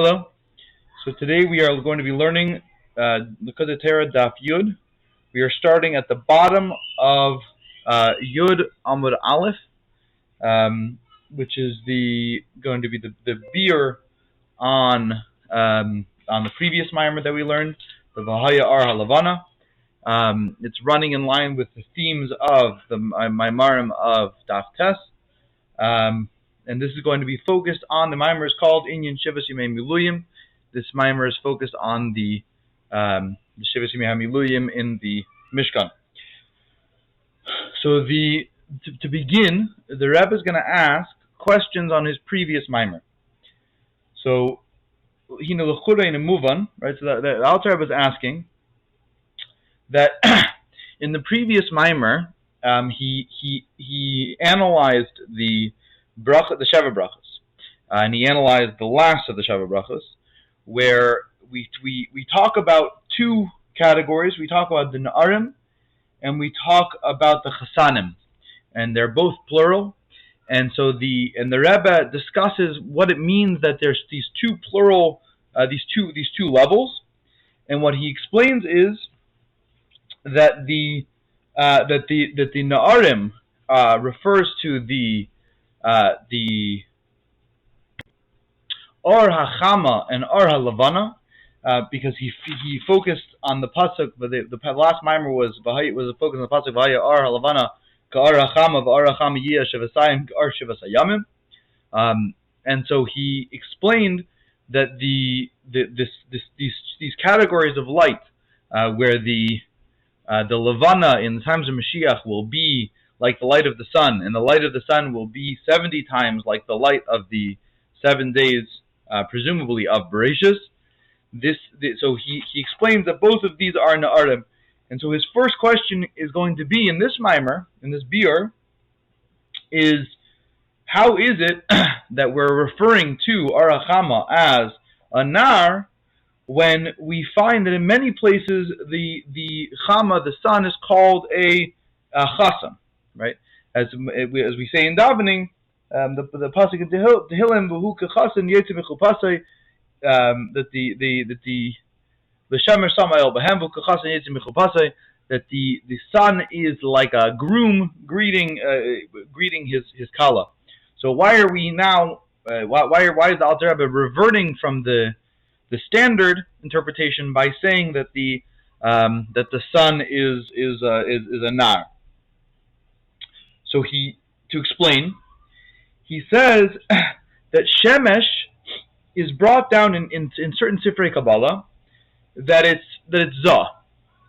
Hello. So today we are going to be learning Likkutei Torah Daf Yud. We are starting at the bottom of Yud Amud Aleph, which is going to be the beer on the previous mimer that we learned, the Vahaya Ar Halavana. It's running in line with the themes of the mimarim of Daf Tes. And this is going to be focused on the mimer is called Inyan Shivas Yimei Miluyim. This mimer is focused on the Shivas Yimei Miluyim in the Mishkan. So to begin, the Rabbi is going to ask questions on his previous mimer. So Likkutei in a Muvan, right? So the Alter Rebbe is asking that in the previous mimer, he analyzed the Sheva brachos, and he analyzed the last of the Sheva brachos, where we talk about two categories. We talk about the na'arim, and we talk about the chasanim, and they're both plural. And so the Rebbe discusses what it means that there's these two plural, these two levels, and what he explains is that the na'arim refers to the or hachama and or halavana, because he focused on the pasuk, but the last mimer was focused on the pasuk v'haya or halavana ka'or hachama v'or hachama yiyah shevasayim ka'or shevasayamim, and so he explained that these categories of light, where the levana in the times of Mashiach will be like the light of the sun, and the light of the sun will be 70 times like the light of the 7 days, presumably of Bereshis. So he explains that both of these are na'arim. And so his first question is going to be in this mimer, in this biur, is how is it that we're referring to Ar Hachama as a nar when we find that in many places the Chama, the sun, is called a chasam? Right, as we say in davening, the pasuk in Tehillim, v'hu kechasan yetzi mechupasei, that the shemer samael b'hem v'hu kechasan yetzi mechupasei, that the sun is like a groom greeting his kala. So why are we now? Why is the Alter Rebbe reverting from the standard interpretation by saying that the sun is a nar? So to explain, he says that shemesh is brought down in certain Sifrei Kabbalah that it's za,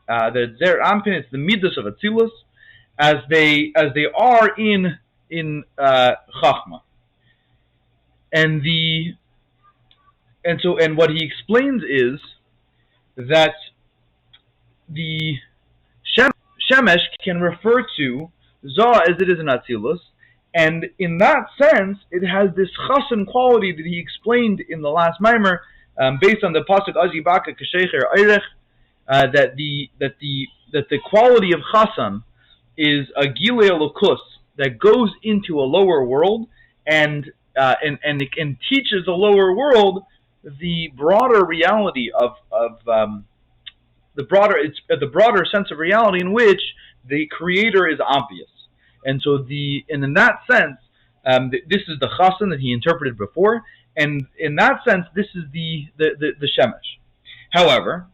that it's there ampin, it's the midas of Atzilus, as they are in Chachma, and what he explains is that the shemesh can refer to Zah as it is in Atzilus, and in that sense, it has this chasan quality that he explained in the last mimer, based on the pasuk Azi Baka Kashecher Eirech, that the quality of chasan is a gilei elokus that goes into a lower world and teaches the lower world the broader reality of the broader sense of reality in which the creator is obvious. And so in that sense, this is the chasan that he interpreted before, and in that sense, this is the shemesh. However,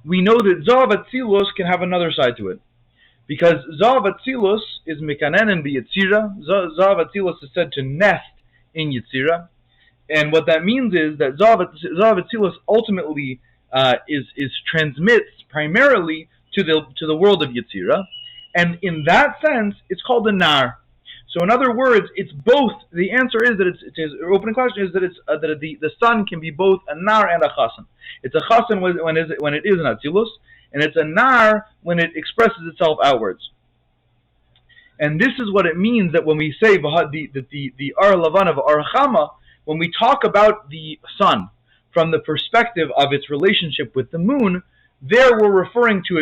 we know that Zav Atzilus can have another side to it, because Zav Atzilus is mikanen and Yetzira. Zav Atzilus is said to nest in Yetzira, and what that means is that Zav Atzilus ultimately is transmits primarily to the world of Yetzira. And in that sense, it's called a nar. So in other words, it's both. The answer is that his opening question is that the sun can be both a nar and a chasan. It's a chasan when it is an atzilus, and it's a nar when it expresses itself outwards. And this is what it means that when we say the ar lavan of ar chama, when we talk about the sun from the perspective of its relationship with the moon, There we're referring to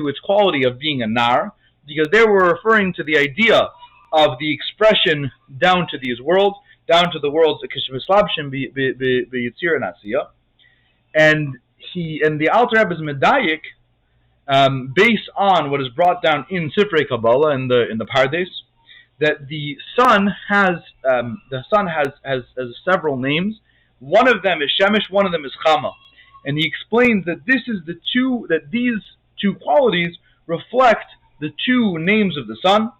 its quality of being a nar, because there we're referring to the idea of the expression down to these worlds, down to the worlds כשמתלבשים ביצירה נעשייה. And the Alter Rebbe is medayik, based on what is brought down in Sifrei Kabbalah in the Pardes, that the sun has several names. One of them is Shemesh, one of them is Chama, and he explains that these two qualities reflect the two names of the sun.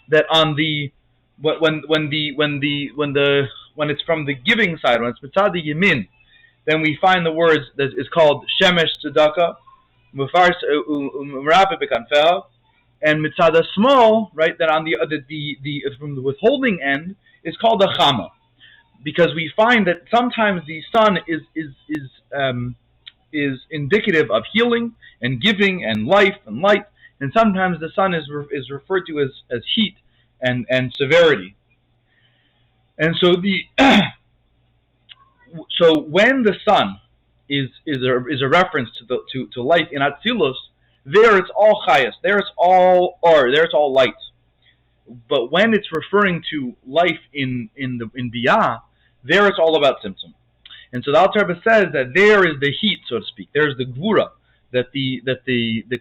That on when it's from the giving side, when it's mitzad yamin, then we find the words that is called Shemesh Tzedakah, Mufars Merape Bekanfeha, and mitzad small, right? That on the from the withholding end is called a Chama, because we find that sometimes the sun is indicative of healing and giving and life and light, and sometimes the sun is referred to as heat and severity. And so so when the sun is a reference to life in Atzilus, there it's all chayas, there it's all or, there it's all light. But when it's referring to life in Biyah, there it's all about tzimtzum. And so the Alter Rebbe says that there is the heat, so to speak. There's the gvura. That the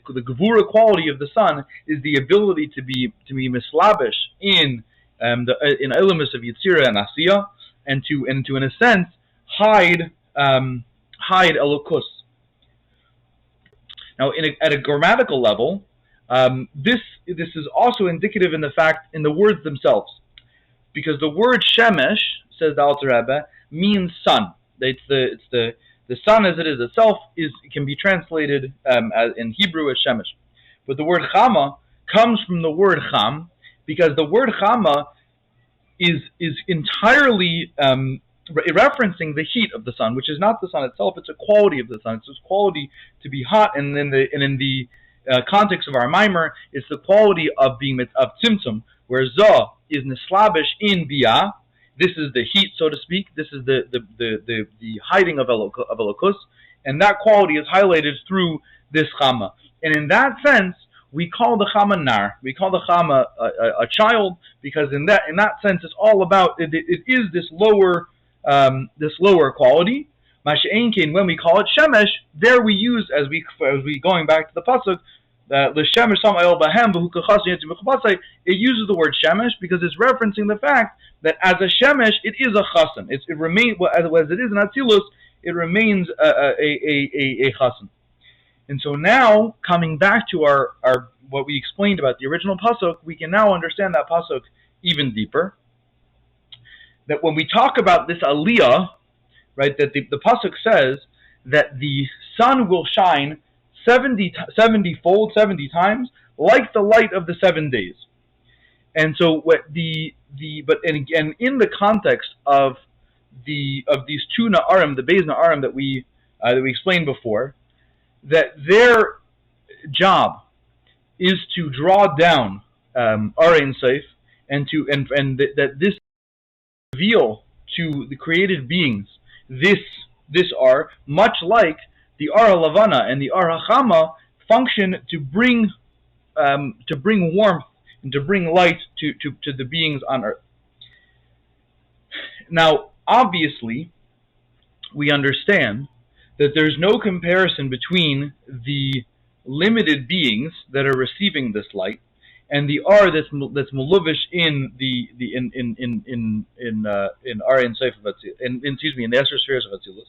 gvura quality of the sun is the ability to be mislabish in elements of Yetzira and Asiya, and to in a sense hide elokus. Now, at a grammatical level, this is also indicative in the words themselves, because the word shemesh, says the Alter Rebbe, means sun. The sun as it is itself can be translated as in Hebrew as shemesh, but the word chama comes from the word cham, because the word chama is entirely referencing the heat of the sun, which is not the sun itself; it's a quality of the sun. It's this quality to be hot, and in the context of our mimer, it's the quality of being of tzimtzum, where za is nislabish in biyah. This is the heat, so to speak. This is the hiding of elokus, and that quality is highlighted through this chama. And in that sense, we call the chama nar. We call the chama a child, because in that sense, it's all about it is this lower quality. Masha'enkin, when we call it shemesh, there we use as we going back to the pasuk. It uses the word shemesh because it's referencing the fact that as a shemesh, it is a chasen. It remains as it is in Atzilus, it remains a chasen. And so now, coming back to our what we explained about the original pasuk, we can now understand that pasuk even deeper. That when we talk about this aliyah, right, that the pasuk says that the sun will shine 70 times, like the light of the 7 days. And so what in the context of these two na'arim, the beis na'arim that we explained before, that their job is to draw down Ein Sof, and that this reveal to the created beings this are much like the Ar Lavana and the Ar Hachama function to bring warmth and to bring light to the beings on earth. Now, obviously, we understand that there's no comparison between the limited beings that are receiving this light and the Ar that's maluvish in Ar Ein Sof of Atzilus, in the Esher spheres of Atzilus.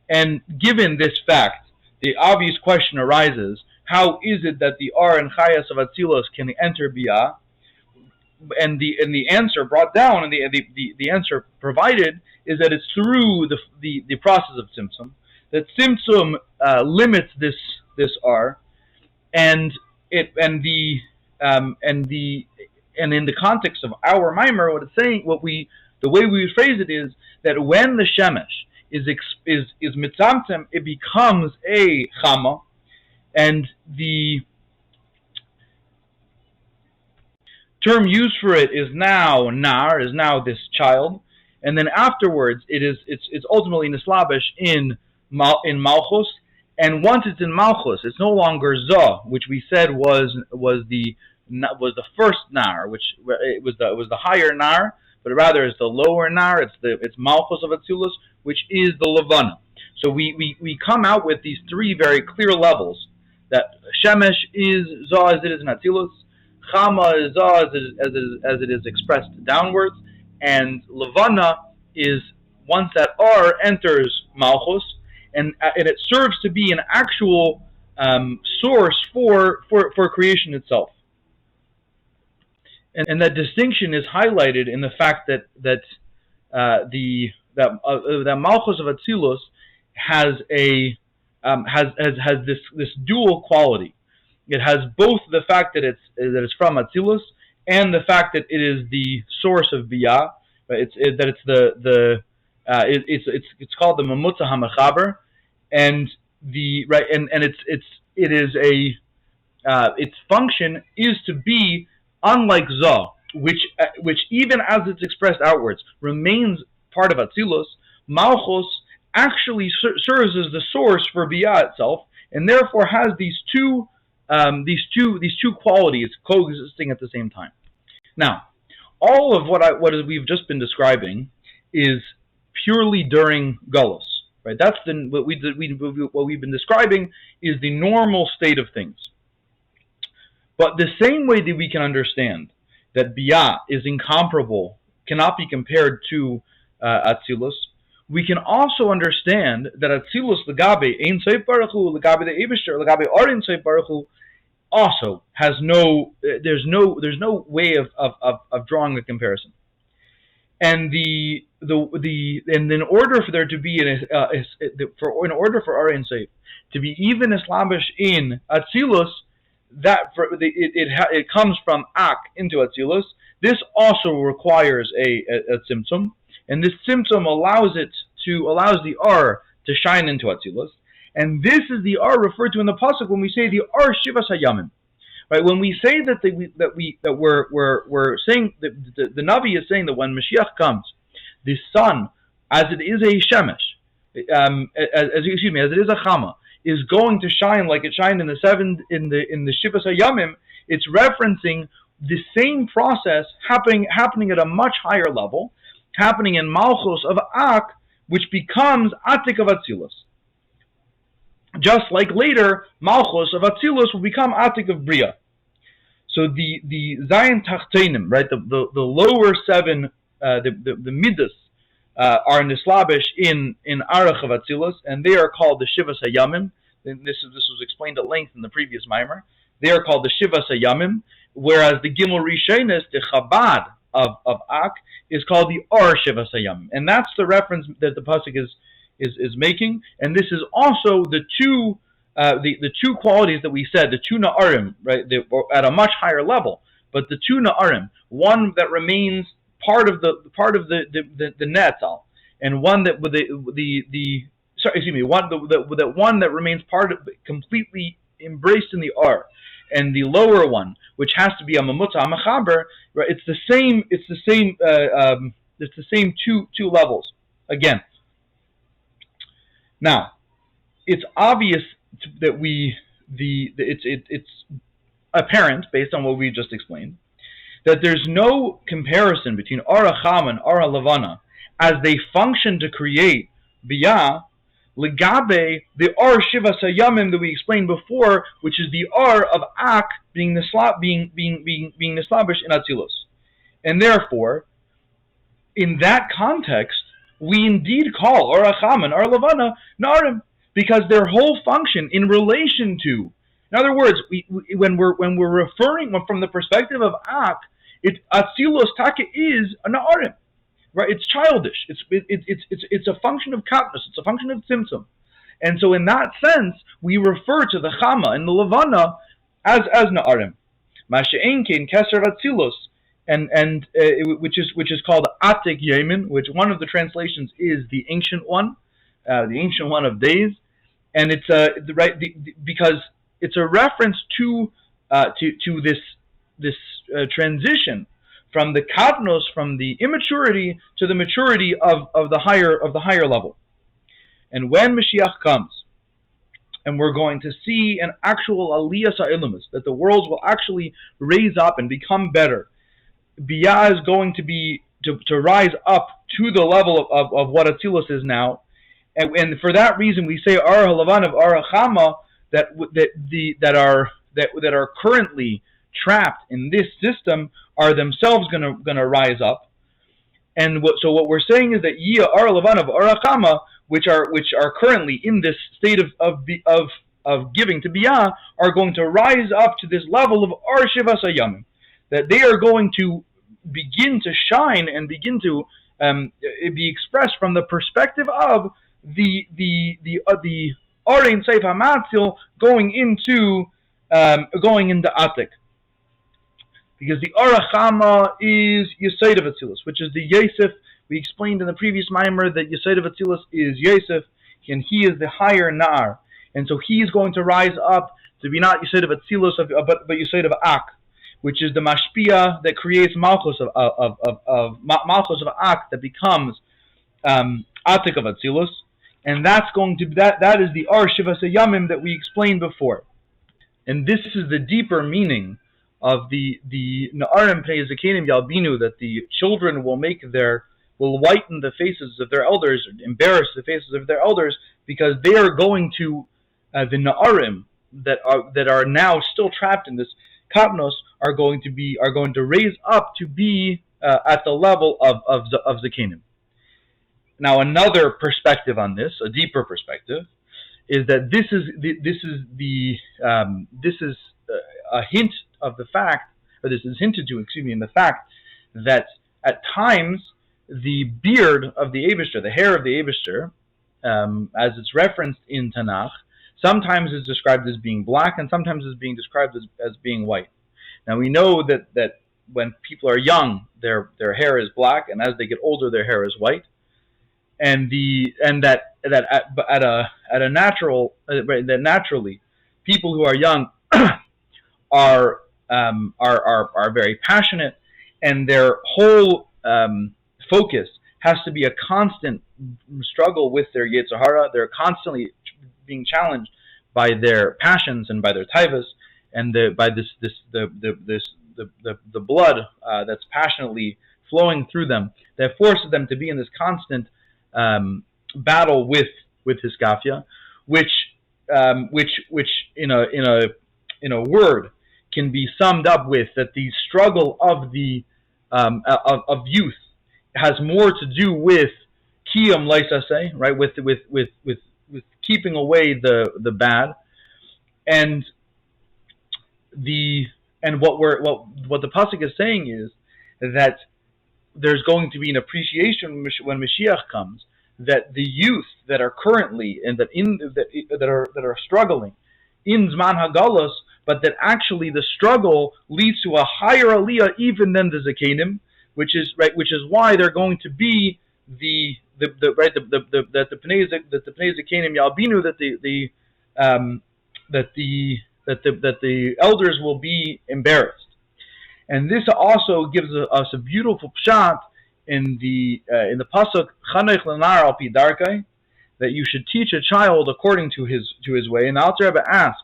And given this fact, the obvious question arises: how is it that the Ar and Chayas of Atzilus can enter Biyah? And the answer brought down, and the answer provided, is that it's through the process of Tzimtzum. That Tzimtzum limits this Ar, and in the context of our mimer, what it's saying, the way we phrase it is that when the shemesh is mittzמצם, it becomes a chama, and the term used for it is now nar, is now this child, and then afterwards it's ultimately nislabish in malchus, and once it's in malchus, it's no longer za, which we said was the first nar, which it was the higher nar, but rather it's the lower nar, it's malchus of Atzilus, which is the levana. So we come out with these three very clear levels, that shemesh is za as it is in Atzilus, וחמה is za as it is expressed downwards, and levana is once that R enters malchus, and it serves to be an actual source for creation itself. And that distinction is highlighted in the fact that malchus of Atzilus has this dual quality. It has both the fact that it's from Atzilus and the fact that it is the source of Biyah. Right? It's called the Mamutza HaMechaber, and its function is to be unlike Zah, which even as it's expressed outwards remains part of Atzilus. Malchus actually serves as the source for Biyah itself, and therefore has these two qualities coexisting at the same time. Now, all of what we've just been describing is purely during Galus, right? That's what we've been describing is the normal state of things. But the same way that we can understand that Biyah is incomparable, cannot be compared to Atzilus, we can also understand that Atzilus legabe ein sof baruch hu, legabe the Eibishter, legabe or ein sof baruch hu, also has there's no way of drawing a comparison. And and in order for there to be in order for Ar ein sof to be even established in Atzilus, it comes from Ak into Atzilus. This also requires a tzimtzum, and this tzimtzum allows the Ar to shine into Atzilus. And this is the Ar referred to in the pasuk when we say the Ar Shivas Hayamim. Right? When we say we're saying the Navi is saying that when Mashiach comes, the sun, as it is a shemesh, as it is a וחמה, is going to shine like it shined in the Shivas Hayamim. It's referencing the same process happening at a much higher level, happening in Malchus of Ak, which becomes Atik of Atzilus. Just like later, Malchus of Atzilus will become Atik of Bria. So the Zayin Tachtenim, right, the lower seven, the Midas, are nislabish in Arach of Atzilus, and they are called the Shivas Hayamim. This was explained at length in the previous Maimer. They are called the Shivas Hayamim, whereas the Gimel Rishonis, the Chabad of Ak, is called the Ar Shivas Hayamim, and that's the reference that the pasuk is making. And this is also the two qualities that we said, the two na'arim, right, at a much higher level, but the two na'arim, one that remains part of the netzal, and one that one that remains part of completely embraced in the Ar, and the lower one, which has to be a mamutza mechaber, right? It's the same two levels again. Now, it's obvious that it's apparent based on what we just explained that there's no comparison between Ar HaChama and Ar HaLevana as they function to create Biyah, legabe the Ar Shivas Hayamim that we explained before, which is the Ar of Ak being nislabish in Atzilus. And therefore, in that context, we indeed call Ar HaChama and Ar HaLevana Na'arim, because their whole function in relation to, in other words, when we're referring from the perspective of Ak, Atzilus Taka is a Na'arim, right? It's childish. It's a function of katnus. It's a function of tzimtzum, and so in that sense, we refer to the וחמה and the levana as Na'arim. Masha'en kein keser Atzilus, which is called Atik Yemin, which one of the translations is the ancient one of days, and it's because it's a reference to this transition from the katnos, from the immaturity to the maturity of the higher level. And when Mashiach comes, and we're going to see an actual aliyas ha'ilumus, that the worlds will actually raise up and become better, Biyah is going to be to rise up to the level of what Atzilus is now, and for that reason we say Ar Halavan of Ar Chama that are currently trapped in this system are themselves gonna rise up. And what we're saying is that Yia Ar Halavan of Ar Chama, which are currently in this state of giving to Biyah, are going to rise up to this level of Ar Shivas Hayamim, that they are going to begin to shine and begin to be expressed from the perspective of the Arein Seif HaMatzil going into Atik. Because the Arachama is Yesod of Atzilus, which is the Yosef. We explained in the previous Maimer that Yesod of Atzilus is Yosef, and he is the higher Nar. And so he is going to rise up to be not Yesod of Atzilus, but Yesod of Ak, which is the Mashpia that creates Malchus of Malchus of Ak that becomes Atik of Atzilus. And that's going to that is the Ar Shivas Hayamim that we explained before. And this is the deeper meaning of the Na'arim Pnei Zakenim Yalbinu, that the children will whiten the faces of their elders, embarrass the faces of their elders, because they are going to the Na'arim that are now still trapped in this Kapnos are going to raise up to be at the level of Zakenim. Now, another perspective on this, a deeper perspective, is that this is a hint of the fact, or this is hinted to, in the fact that at times the beard of the Eibishter, the hair of the Eibishter, as it's referenced in Tanakh, sometimes is described as being black and sometimes is being described as being white. Now we know that when people are young, their hair is black, and as they get older, their hair is white. And that naturally people who are young are very passionate, and their whole focus has to be a constant struggle with their Yetzirah. They're constantly being challenged by their passions and by their taivas, and by the blood that's passionately flowing through them, that forces them to be in this constant battle with Hiskafia, which in a word can be summed up with that the struggle of of youth has more to do with kiyum leisase, right, with keeping away the bad, and what the pasuk is saying is that there's going to be an appreciation when Mashiach comes, that the youth that are currently and that are struggling in Zman Hagalos, but that actually the struggle leads to a higher aliyah even than the Zakenim, which is why they're going to be the Pnei Zakenim Yalbinu, that the elders will be embarrassed. And this also gives us a beautiful pshat in the pasuk Chanech Lenar al pi darkai, that you should teach a child according to his way. And the Alter Rebbe asks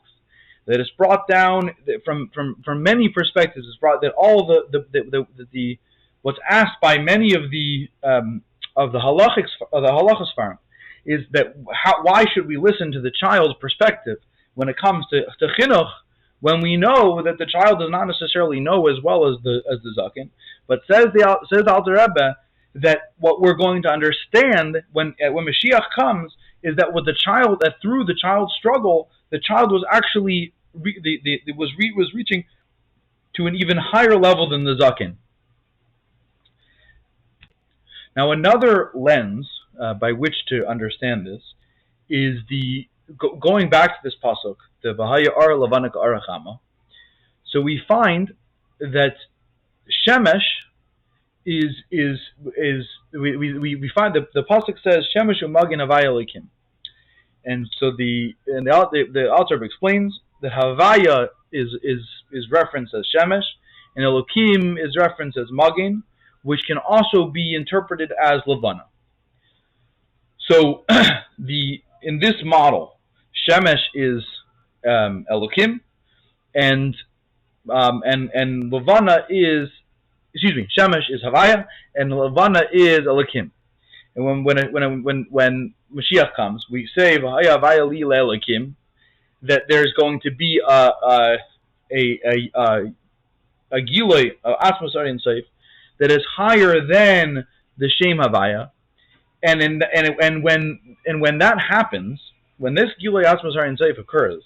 that it's brought down from many perspectives. It's brought that all the what's asked by many of the halachas farm is that why should we listen to the child's perspective when it comes to chinuch, when we know that the child does not necessarily know as well as the zaken. But says the Alter Rebbe that what we're going to understand when Mashiach comes is that through the child's struggle, the child was actually was reaching to an even higher level than the zaken. Now, another lens by which to understand this is going back to this pasuk, the V'haya Ar Lavanak Arachama. So we find that Shemesh we find that the pasuk says Shemesh Umagin Havaya Elikim, and so the Alter Rebbe explains that Havaya is referenced as Shemesh, and Elokim is referenced as Magin, which can also be interpreted as Lavana. So in this model, Shemesh is Elokim, and Lavana is Shemesh is Havaya, and Levana is Elokim. And when Mashiach comes, we say V'haya Havaya li le'Elokim, that there's going to be a Giloi Asma Sari Seif that is higher than the Shem Havaya, and when that happens, when this Giloi Asma Sari Seif occurs,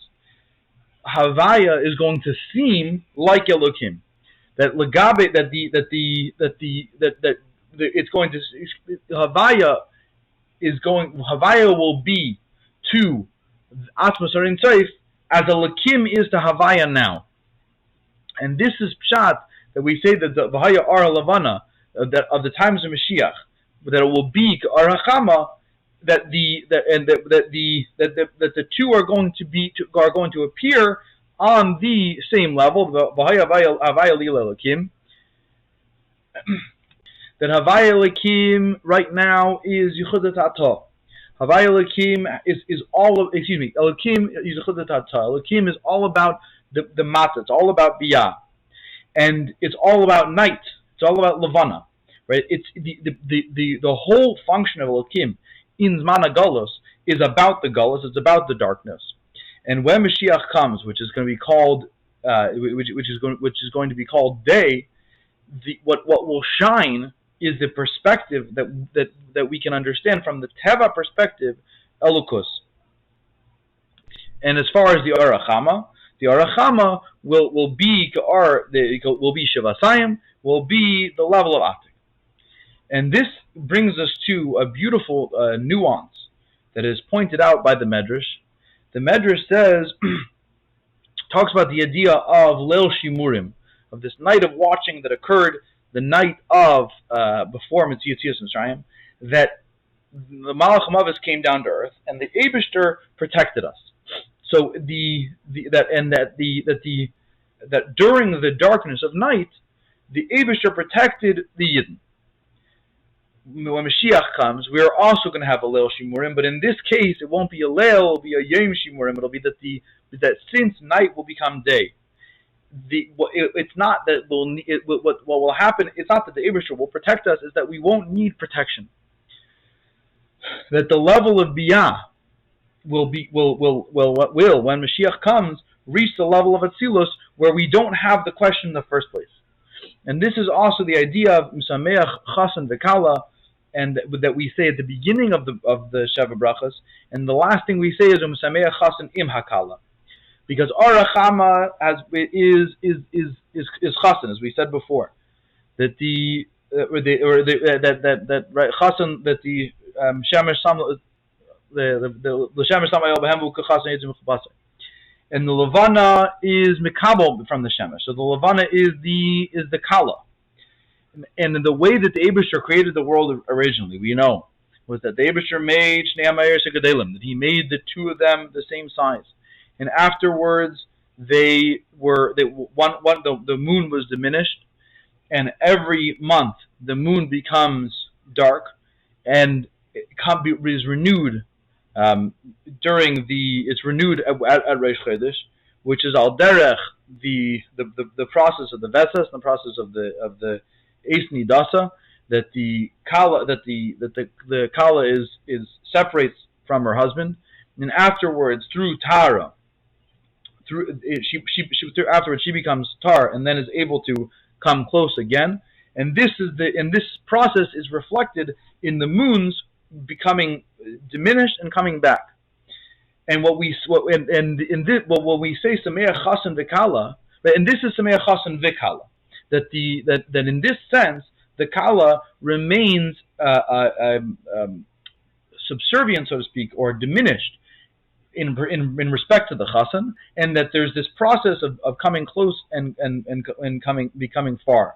Havaya is going to seem like Elokim. That Lagabe it's going to Havaya will be to Atmos Harin Tzayif as Elokim is to Havaya now. And this is pshat that we say that the Vahaya Ar Lavana that of the times of Mashiach, that it will be Ar Hachama, that the two are going to appear on the same level. Vahaya Havaya Lila Elokim. That Havaya Elokim right now is Yehuda Tata. Havaya Elokim is all of Elokim is Yehuda Tata. Elokim is all about the matzah. It's all about biyah, and it's all about night. It's all about levana, right? It's the whole function of Elokim in Zman HaGalus is about the Galus. It's about the darkness. And when Mashiach comes, which is going to be called which is going to be called day, what will shine is the perspective that we can understand from the Teva perspective, Elokus. And as far as the Arachama will be Shivasayim, will be the level of Atik. And this brings us to a beautiful nuance that is pointed out by the Medrash. The Medrash says, talks about the idea of Leil Shimurim, of this night of watching that occurred the night of before Metzias Mitzrayim, that the Malach Mavis came down to earth and the Eibishter protected us. So that during the darkness of night, the Eibishter protected the Yidden. When Mashiach comes, we are also going to have a Leil Shimurim, but in this case, it won't be a Leil, it will be a Yom Shimurim. It'll be that since night will become day. It's not that what will happen. It's not that the Eibishter will protect us. Is that we won't need protection. That the level of biyah will when Mashiach comes reach the level of Atzilus where we don't have the question in the first place. And this is also the idea of Misameach Chasan V'Kala, and that we say at the beginning of the Sheva Brachas, and the last thing we say is Misameach Chasan Im Hakala. Because Arachama is Chasan, as we said before, that the Chasan, that the Shemesh Sam the Shemesh Samayel Behemvu Kachasan Yitzim Chubasa, and the Levana is Mikabel from the Shemesh. So the Levana is the Kala, and the way that the Eibishter created the world originally, we know, was that the Eibishter made Shnei Hamayir Segadelim, that he made the two of them the same size. And afterwards, the moon was diminished, and every month the moon becomes dark, and it is renewed it's renewed at Reish Chodesh, which is al derech the process of the Vesas, the process of the Eis Nidasa, that the Kala is separates from her husband, and afterwards through Tara. Afterwards she becomes tar and then is able to come close again, and this process is reflected in the moons becoming diminished and coming back. And what we say Sameach Chasan V'Kala, and this is Sameach Chasan V'Kala, that in this sense the Kala remains subservient, so to speak, or diminished in respect to the Chasan, and that there's this process of coming close and becoming far.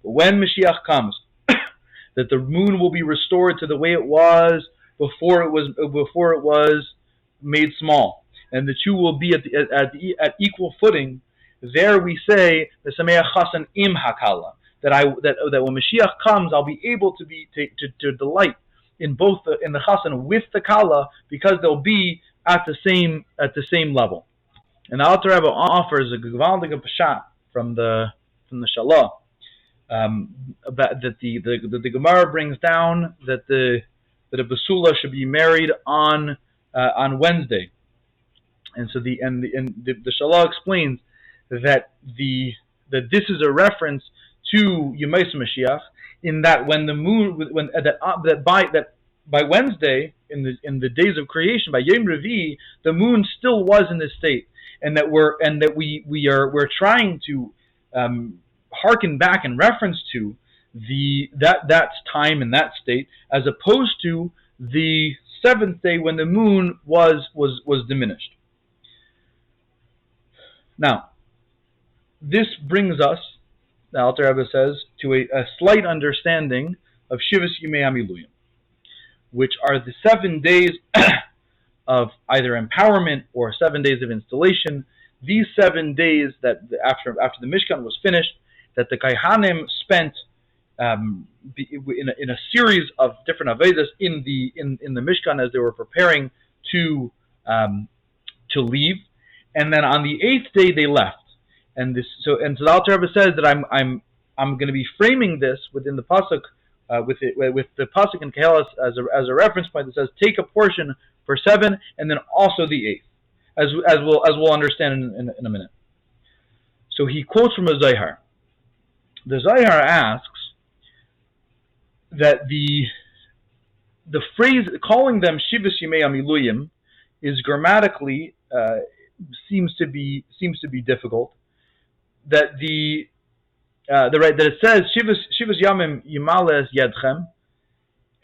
But when Mashiach comes, that the moon will be restored to the way it was before it was made small, and the two will be at equal footing. There we say the Sameach Chasan Im Hakala, that when Mashiach comes, I'll be able to delight in both in the Chasan with the Kala, because they'll be at the same level. And the Alter Rebbe offers a gewaldige pashat from the Shalah, the Gemara brings down that a basula should be married on Wednesday, and so the Shalah explains that this is a reference to Yemais Mashiach, in that when the moon by Wednesday, in the days of creation, by Yom Revi, the moon still was in this state, and that we're trying to hearken back in reference to that time and that state, as opposed to the seventh day when the moon was diminished. Now, this brings us, the Alter Rebbe says, to a slight understanding of Shivas Yimei HaMiluyim, which are the 7 days of either empowerment or 7 days of installation. These 7 days that after the Mishkan was finished, that the Kaihanim spent in a series of different avedas in the Mishkan as they were preparing to leave, and then on the 8th day they left. And so the Alter Rebbe says that I'm going to be framing this within the pasuk with the pasuk in Kehelas as a reference point that says, take a portion for 7 and then also the 8th, as we'll understand in a minute. So he quotes from a Zohar. The Zohar asks that the phrase calling them Shivas Yimei HaMiluyim is grammatically seems to be difficult. That that it says Shivas Yamim Yimales Yadchem,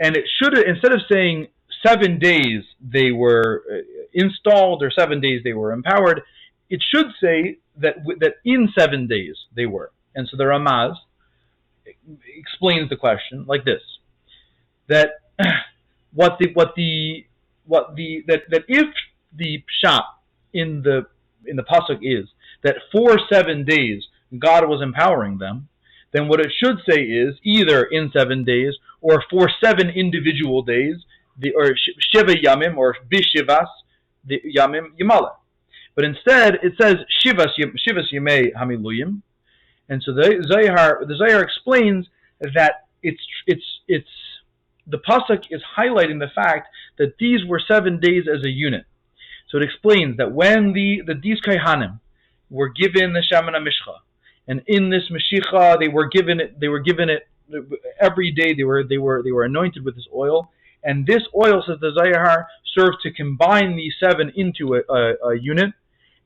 and it should, instead of saying 7 days they were installed or 7 days they were empowered, it should say that in 7 days they were. And so the Ramaz explains the question like this: that that if the pshat in the pasuk is that for 7 days God was empowering them, then what it should say is either in 7 days or for 7 individual days, or Shiva Yamim or Bishivas Yamim Yimala. But instead it says Shivas Yimei HaMiluyim, and so the Zohar explains that it's the pasuk is highlighting the fact that these were 7 days as a unit. So it explains that when these Kaihanim were given the Shemana Mishcha, and in this Mashicha they were given it every day. They were anointed with this oil, and this oil, says the Zohar, served to combine these 7 into a unit,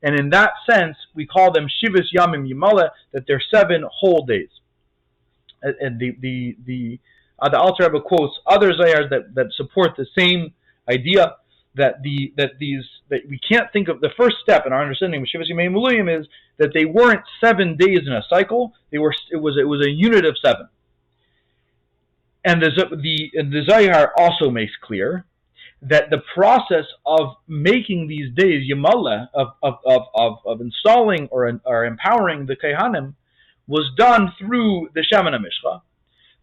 and in that sense we call them Shivas Yamim Yimala, that they're 7 whole days. And the Alter Rebbe quotes other Zohars that support the same idea. That we can't think of the first step in our understanding of Shivas Yimei HaMiluyim is that they weren't 7 days in a cycle. It was a unit of 7. And the Zohar also makes clear that the process of making these days Yimala, of installing or empowering the Kaihanim, was done through the Shemana Mishcha.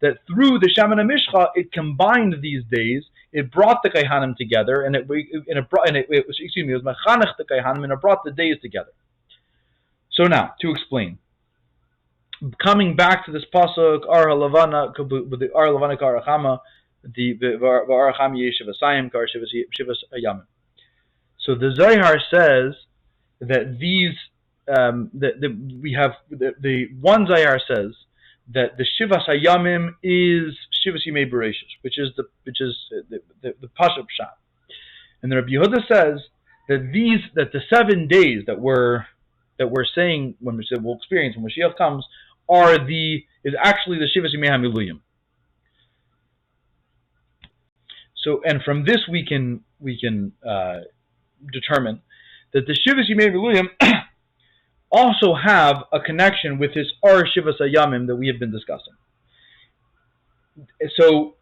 That through the Shemana Mishcha it combined these days. It brought the Kaihanim together, and it was Mechanech the Kaihanim, and it brought the days together. So now, to explain, coming back to this pasuk, Ar Halavana, with the Ar Halavana Kar Echama, the Ar Cham Yeshiv Asayim Kar Shivas Ayamim. So the Zohar says that these we have the one Zohar says that the Shivas Hayamim is Shivas Yimei Bereshis, which is the Pashup Pshat, and the Rabbi Yehuda says that the 7 days that we're saying when we say we'll experience when Mashiach comes is actually the Shivas Yimei HaMiluyim. So, and from this we can determine that the Shivas Yimei HaMiluyim also have a connection with this Ar Shivas Hayamim that we have been discussing. So,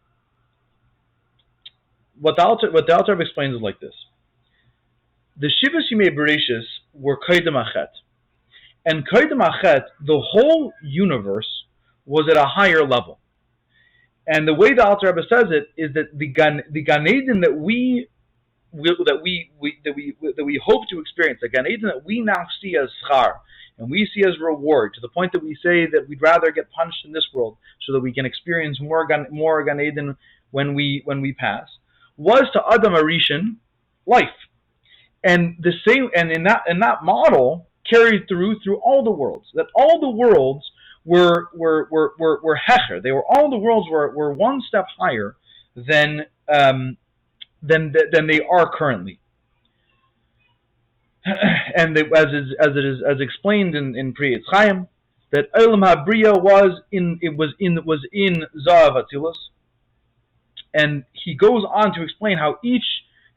what the Alter explains is like this: the Shivas Yimei Bereshis were Kaidem Achet, and Kaidem Achet, the whole universe was at a higher level. And the way the Alter Rebbe says it is that the Gan Eden that we hope to experience, the Gan Eden that we now see as schar and we see as reward, to the point that we say that we'd rather get punished in this world so that we can experience more Gan Eden when we pass, was to Adam Arishan life. And the same, and in that model carried through all the worlds. That all the worlds were hecher. All the worlds were one step higher than they are currently. And as explained in Pri Etz Chaim, that Olam HaBriya was in Zav Atzilus, and he goes on to explain how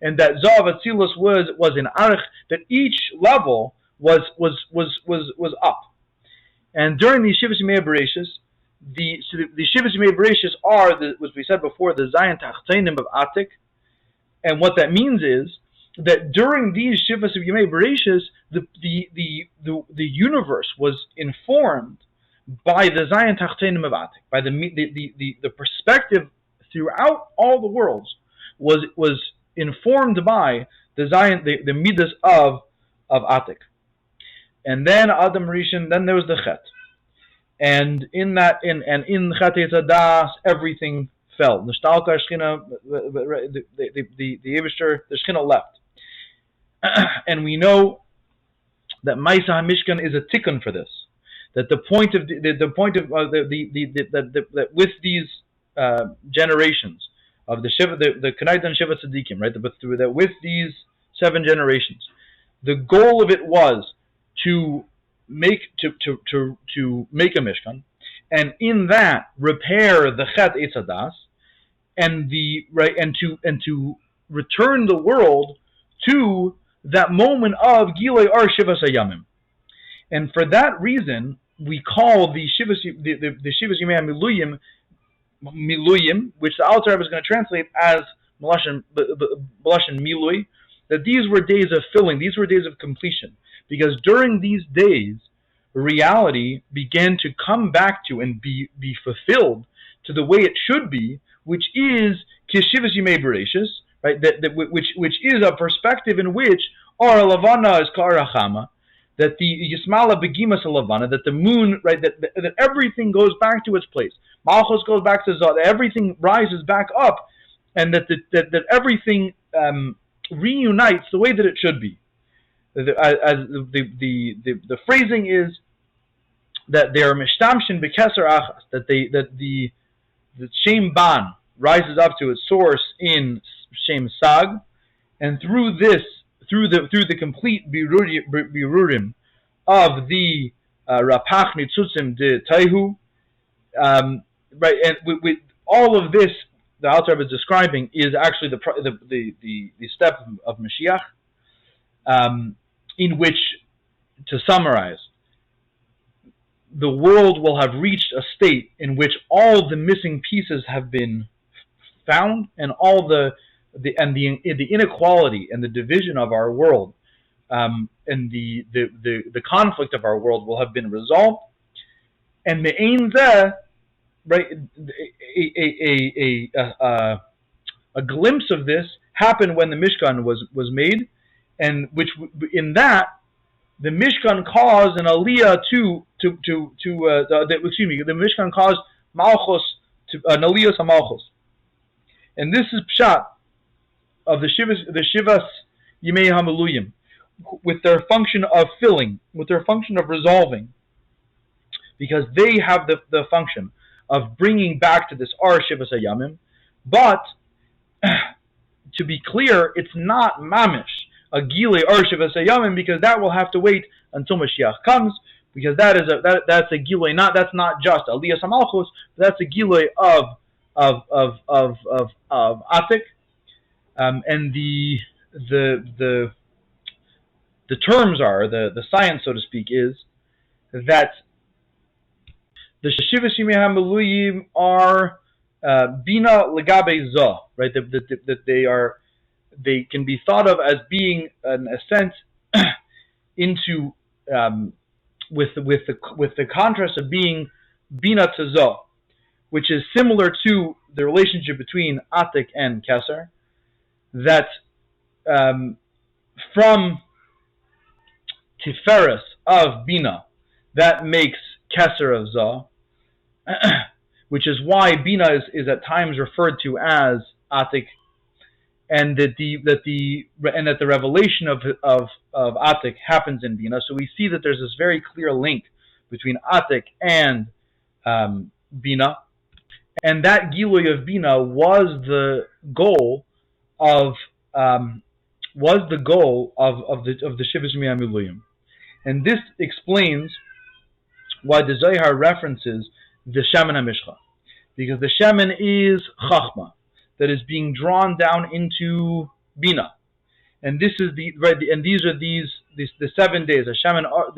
and that Zav Atzilus was in Arich, that each level was up. And during the Shivas Yimei Bereshis, the Shivas Yimei Bereshis are, as we said before, the Zayin Tachteinim of Atik. And what that means is that during these Shivas of Yimei Bereshis, the universe was informed by the Zayin Tachteinim of Atik, by the perspective throughout all the worlds was informed by the Zayin, the Midas of Atik. And then Adam Rishon, then there was the Chet. And in Chet Eitzadas, everything fell. Nishtalka Shechina, the Eibishter, the Shechina left. And we know that Maisa HaMishkan is a tikkun for this. That the point of that with these generations of the Kanaitan Shiva Tzadikim, right? That with these 7 generations, the goal of it was to make a mishkan, and in that repair the Chet Eitzadas, and to return the world to that moment of Gilei Ar Shivas Hayamim. And for that reason, we call the Shivas Yimei Miluyim, which the Alter Rebbe is going to translate as B'lashon Milui, that these were days of filling, these were days of completion. Because during these days, reality began to come back to and be fulfilled to the way it should be, which is Kishivas Yimei Bereshis, right? Which is a perspective in which Or Lavana is Kar Chama, that the Yismala Begimas Lavana, that the moon, right? That everything goes back to its place. Malchus goes back to Zod. Everything rises back up, and that everything reunites the way that it should be. The phrasing is that they are mishtamshin bekeser achas, that the Shem Ban rises up to its source in Shem Sag, and through the complete birurim of the Rapach Nitzutzim de Taihu, right, and with all of this, the Alter Rebbe is describing is actually the step of Mashiach, in which, to summarize, the world will have reached a state in which all the missing pieces have been found, and all the inequality and the division of our world, and the conflict of our world will have been resolved. And me'ein zeh, right, a glimpse of this happened when the Mishkan was made, and which in that the Mishkan caused an aliyah the Mishkan caused Malchus to an aliyah to Malchus, and this is pshat of the Shivas Yimei HaMiluyim, with their function of filling, with their function of resolving, because they have the function of bringing back to this Ar Shivas Hayamim. But to be clear, it's not mamish a Gilei Ar Shivas Hayamim, because that will have to wait until Mashiach comes, because that's a Gilei, that's not just Aliyas HaMalchus, that's a Gilei of Atik, and the terms are, the science, so to speak, is that the Shivas Yimei HaMiluyim are Bina Legabe Zah, right? That they can be thought of as being an ascent into with the contrast of being Bina to Zah, which is similar to the relationship between Atik and Keser, that from Tiferes of Bina that makes Keser of Zah, which is why Bina is at times referred to as Atik, and that the revelation of Atik happens in Bina. So we see that there's this very clear link between Atik and Bina, and that Gilui of Bina was the goal of the Shivas Mi'amiluyim. And this explains why the Zohar references the Shemen HaMishcha, because the Shemen is Chachma that is being drawn down into Bina, and this is the 7 days. The Shemen are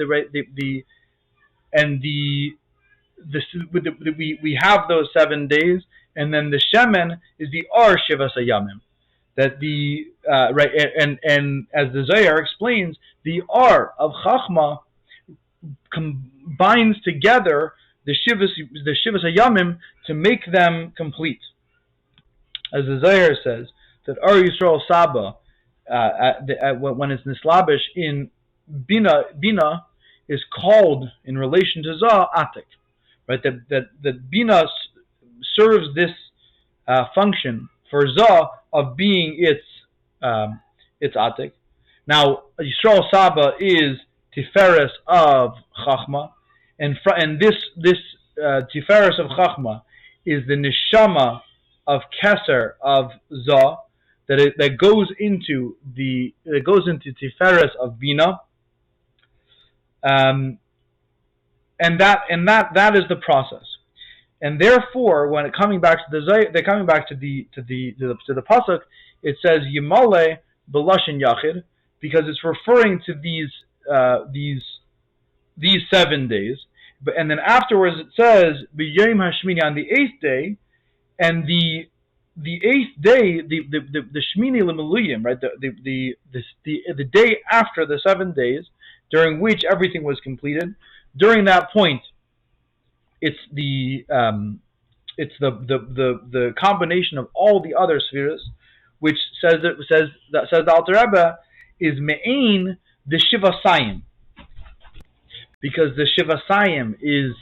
we have those 7 days, and then the Shemen is the Ar Shivas Hayamim. That and as the Zohar explains, the Ar of Chachma combines together the Shivas Hayamim to make them complete. As the Zohar says, that Ar Yisrael Saba, when it's Nislabish in Bina is called in relation to Zah Atik, right? That Bina serves this function for Zah of being its Atik. Now Yisrael Saba is Tiferes of Chachma, and this Tiferes of Chachma is the neshama of Keser of Zah that goes into Tiferes of Bina, and that is the process. And therefore, when it coming back to the pasuk, it says Yimale B'Lashin Yachid, because it's referring to these 7 days. And then afterwards it says B'Yom Hashmini, on the 8th day, and the 8th day, the Shmini L'Meluyim, right? The day after the 7 days, during which everything was completed. During that point, it's the combination of all the other spheres, which says the Alter Rebbe is me'ain the Shivasayim, because the Shivasayim is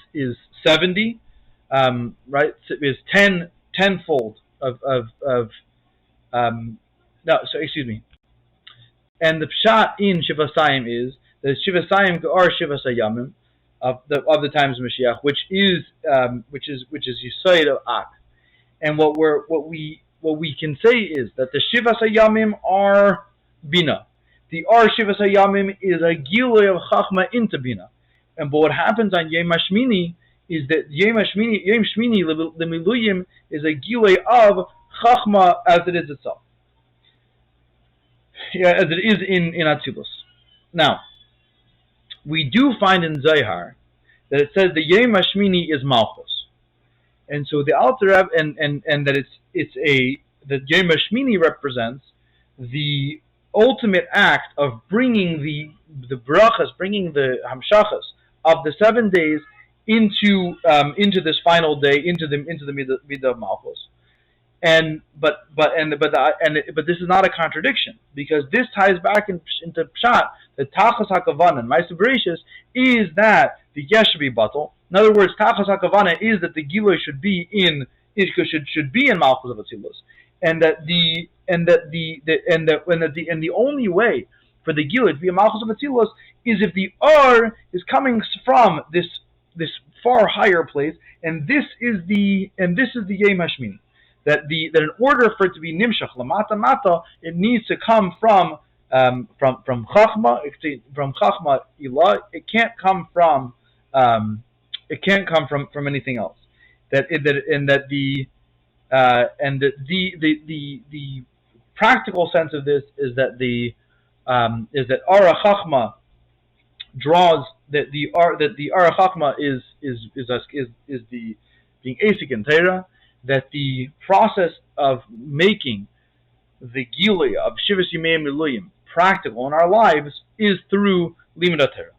70, right? Is tenfold of and the pshat in Shivasayim is the Shivasayim are Shivasayamim of the times of Mashiach, which is Yisayid of Ak. And what we can say is that the Shivasayamim are Bina. The Ar Shivasayamim is a Gilui of Chachma into Bina. And but what happens on Yom Hashmini is that Yom Shmini the Miluyim is a Gilui of Chachma as it is itself. Yeah, as it is in Atzilus. Now, we do find in Zohar that it says the Yom Hashmini is Malchus, and so the Alter Rebbe and that that Yom Hashmini represents the ultimate act of bringing the brachas, bringing the hamshachas of the 7 days into this final day, into the midah of Malchus. But this is not a contradiction, because this ties back into Pshat. The Tachas HaKavana and Ma'aseh Bereshis is that the Yesh should be batal. In other words, Tachas HaKavana is that the Gilui should be in Malchus of Atzilus, and the only way for the Gilui to be in Malchus of Atzilus is if the Or is coming from this far higher place, and this is the Yom Hashmini. That in order for it to be nimshach lamata mata, it needs to come from chachma, from chachma ilah. It can't come from anything else. The practical sense of this is that ara chachma draws that the ara chachma is the being asik in Torah. That the process of making the Gilui of Shivas Yimei Miluyim practical in our lives is through Limud Torah.